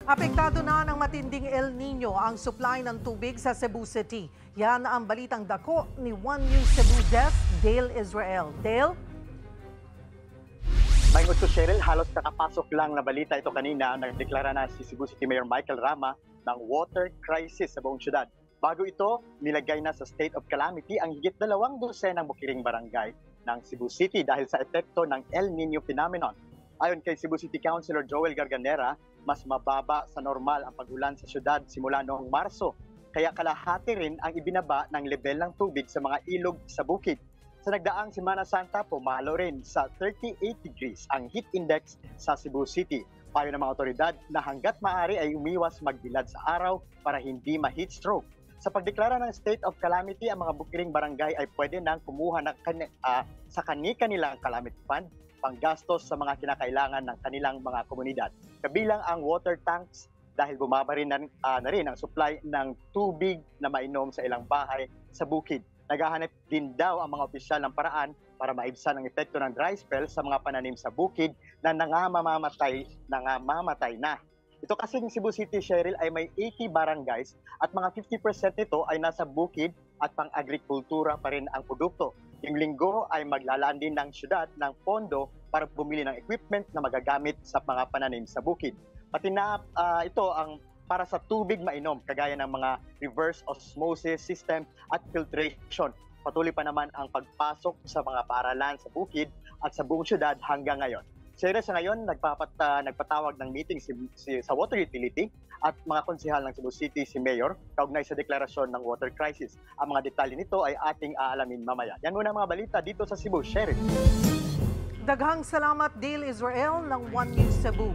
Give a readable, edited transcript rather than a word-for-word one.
Apektado na ng matinding El Nino ang supply ng tubig sa Cebu City. Yan ang balitang dako ni One News Cebu Desk, Dale Israel. Dale? May gusto, Cheryl, halos kakapasok lang na balita ito kanina. Nagdeklara na si Cebu City Mayor Michael Rama ng water crisis sa buong syudad. Bago ito, nilagay na sa state of calamity ang higit 2 dosenang bukiring barangay ng Cebu City dahil sa epekto ng El Nino phenomenon. Ayon kay Cebu City Councilor Joel Garganera, mas mababa sa normal ang pag-ulan sa syudad simula noong Marso. Kaya kalahati rin ang ibinaba ng level ng tubig sa mga ilog sa bukid. Sa nagdaang Semana Santa, pumalo rin sa 38 degrees ang heat index sa Cebu City. Payo ng mga otoridad na hanggat maaari ay umiwas magbilad sa araw para hindi ma-heat stroke. Sa pagdeklara ng state of calamity, ang mga bukiring barangay ay pwede nang kumuha sa kani-kanilang calamity fund panggastos sa mga kinakailangan ng kanilang mga komunidad. Kabilang ang water tanks dahil bumaba rin na rin ang supply ng tubig na mainom sa ilang bahay sa bukid. Naghahanap din daw ang mga opisyal ng paraan para maibsan ang epekto ng dry spell sa mga pananim sa bukid na nangamamatay na. Ito kasing Cebu City, Cheryl, ay may 80 barangays at mga 50% nito ay nasa bukid at pang-agrikultura pa rin ang produkto. Yung linggo ay maglalaan din ng syudad ng pondo para bumili ng equipment na magagamit sa mga pananim sa bukid. Pati na ito ang para sa tubig mainom, kagaya ng mga reverse osmosis system at filtration. Patuloy pa naman ang pagpasok sa mga paaralan sa bukid at sa buong syudad hanggang ngayon. Sir, sa ngayon, nagpatawag ng meeting sa water utility at mga konsehal ng Cebu City, si Mayor, kaugnay sa deklarasyon ng water crisis. Ang mga detalye nito ay ating aalamin mamaya. Yan muna ang mga balita dito sa Cebu. Share it. Daghang salamat, Dale Israel ng One News Cebu.